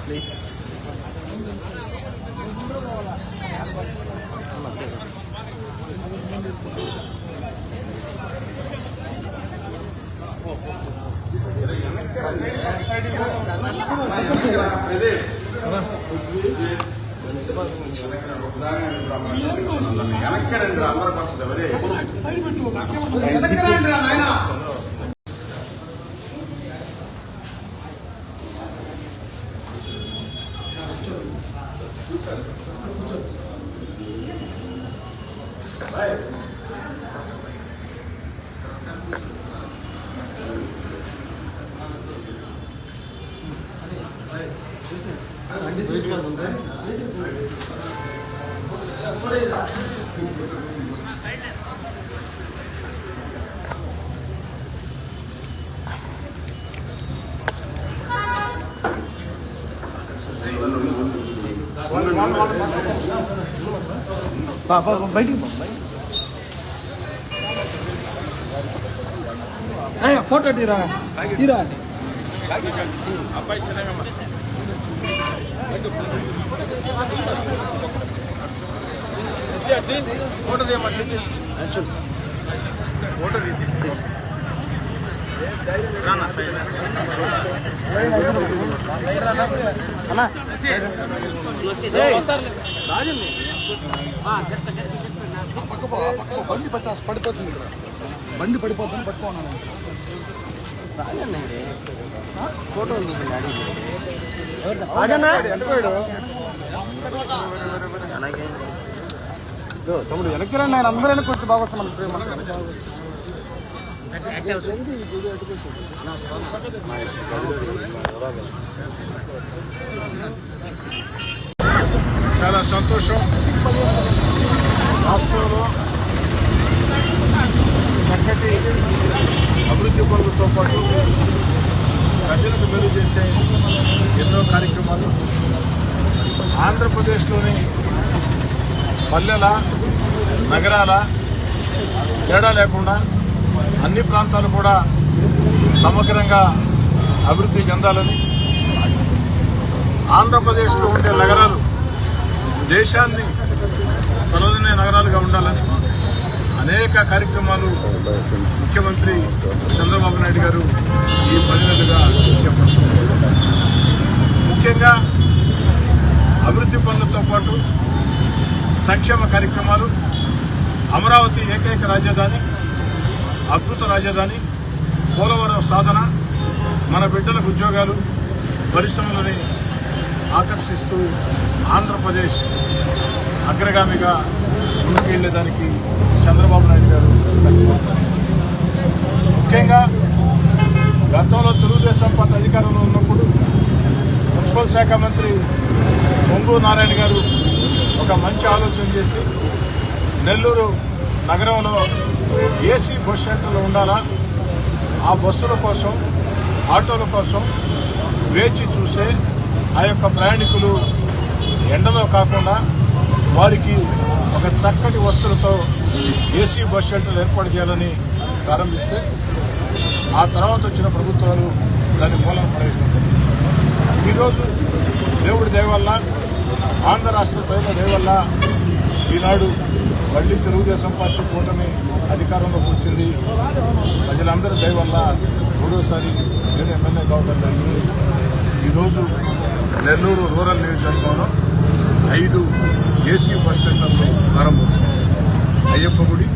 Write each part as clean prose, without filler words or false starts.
Please బయటికి photo తీరా తీరా ఫోటో ఫోటో తీసి బండి పడిపోతుంది ఇక్కడ బండి పడిపోతుంది పట్టుకోన్నాను రాజండి ఫోటో ఉంది రాజన్న అలాగే తమ్ముడు వెనక్కి రండి ఆయన అందరూ వెనక్కి బాగా వస్తాం మనకి ప్రేమ చాలా సంతోషం. రాష్ట్రంలో చక్కటి అభివృద్ధి పనులతో పాటు ప్రజలకు మేలు చేసే ఎన్నో కార్యక్రమాలు ఆంధ్రప్రదేశ్లోని పల్లెల నగరాల తేడా లేకుండా అన్ని ప్రాంతాలు కూడా సమగ్రంగా అభివృద్ధి చెందాలని, ఆంధ్రప్రదేశ్లో ఉండే నగరాలు దేశాన్ని తలదనే నగరాలుగా ఉండాలని అనేక కార్యక్రమాలు ముఖ్యమంత్రి చంద్రబాబు నాయుడు గారు ఈ 10 నెలలుగా చేపడుతున్నారు. ముఖ్యంగా అభివృద్ధి పనులతో పాటు సంక్షేమ కార్యక్రమాలు, అమరావతి ఏకైక రాజధాని, అద్భుత రాజధాని, పోలవరం సాధన, మన బిడ్డలకు ఉద్యోగాలు, పరిశ్రమలని ఆకర్షిస్తూ ఆంధ్రప్రదేశ్ అగ్రగామిగా ముందుకు వెళ్ళేదానికి చంద్రబాబు నాయుడు గారు కష్టపడుతున్నారు. ముఖ్యంగా గతంలో తెలుగుదేశం పార్టీ అధికారంలో ఉన్నప్పుడు మున్సిపల్ శాఖ మంత్రి పొంగూరు నారాయణ గారు ఒక మంచి ఆలోచన చేసి నెల్లూరు నగరంలో ఏసీ బస్ సెంటర్లు ఉండాలా, ఆ బస్సుల కోసం ఆటోల కోసం వేచి చూసే ఆ యొక్క ప్రయాణికులు ఎండలో కాకుండా వారికి ఒక చక్కటి వస్తువులతో ఏసీ బస్ షెల్టర్లు ఏర్పాటు చేయాలని ప్రారంభిస్తే ఆ తర్వాత వచ్చిన ప్రభుత్వాలు దాన్ని మూలం ప్రవేశించారు. ఈరోజు దేవుడి దయ వల్ల, ఆంధ్ర రాష్ట్ర ప్రజల దయ వల్ల ఈనాడు మళ్ళీ తెలుగుదేశం పార్టీ కూటమి అధికారంలోకి వచ్చింది. ప్రజలందరి దయ వల్ల 3వ సారి నేను ఎమ్మెల్యే కావడం జరిగింది. ఈరోజు నెల్లూరు రూరల్ నియోజకవర్గంలో 5 ఏసీ బస్ సెంటర్లు ప్రారంభించారు. అయ్యప్ప గుడి,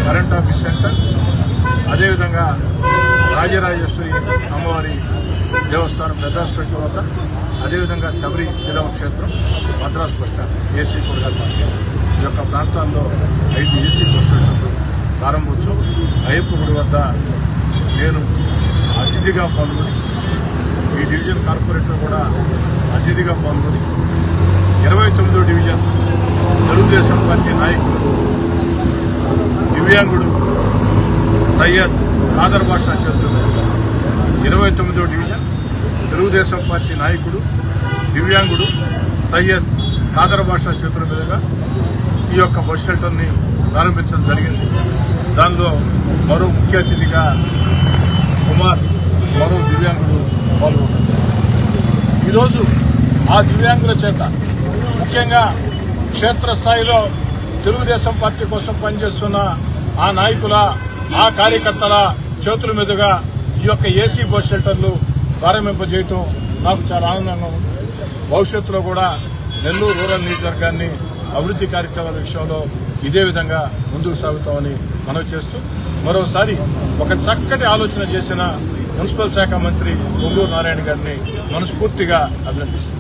కరెంట్ ఆఫీస్ సెంటర్, అదేవిధంగా రాజరాజేశ్వరి అమ్మవారి దేవస్థానం మెడ్రాస్ వద్ద, అదేవిధంగా శబరి శ్రీరామ క్షేత్రం, మద్రాస్ బస్ స్టాండ్ ఏసీ కూడా ఈ యొక్క ప్రాంతాల్లో 5 ఏసీ బస్ స్టాండ్లు ప్రారంభోత్సవం. అయ్యప్ప గుడి వద్ద నేను అతిథిగా పాల్గొని, ఈ డివిజన్ కార్పొరేటర్ కూడా అతిథిగా పాల్గొని 29వ డివిజన్ తెలుగుదేశం పార్టీ నాయకులు దివ్యాంగుడు సయ్యద్ ఖాదర్ బాషా చేతులు 29వ డివిజన్ తెలుగుదేశం పార్టీ నాయకుడు దివ్యాంగుడు సయ్యద్ ఖాదర్ భాషా చేతుల మీదుగా ఈ యొక్క బస్ షెల్టర్ని ప్రారంభించడం జరిగింది. దానిలో మరో ముఖ్య అతిథిగా కుమార్ మరో దివ్యాంగులు పాల్గొన్నారు. ఈరోజు ఆ దివ్యాంగుల చేత ముఖ్యంగా క్షేత్రస్థాయిలో తెలుగుదేశం పార్టీ కోసం పనిచేస్తున్న ఆ నాయకుల ఆ కార్యకర్తల చేతుల మీదుగా ఈ యొక్క ఏసీ బస్ షెల్టర్లు ప్రారంభింపజేయటం నాకు చాలా ఆనందంగా ఉంది. భవిష్యత్తులో కూడా నెల్లూరు రూరల్ నియోజకవర్గాన్ని అభివృద్ధి కార్యక్రమాల విషయంలో ఇదే విధంగా ముందుకు సాగుతామని మనవి చేస్తూ మరోసారి ఒక చక్కటి ఆలోచన చేసిన మున్సిపల్ శాఖ మంత్రి పొంగూరు నారాయణ గారిని మనస్ఫూర్తిగా అభినందిస్తున్నాను.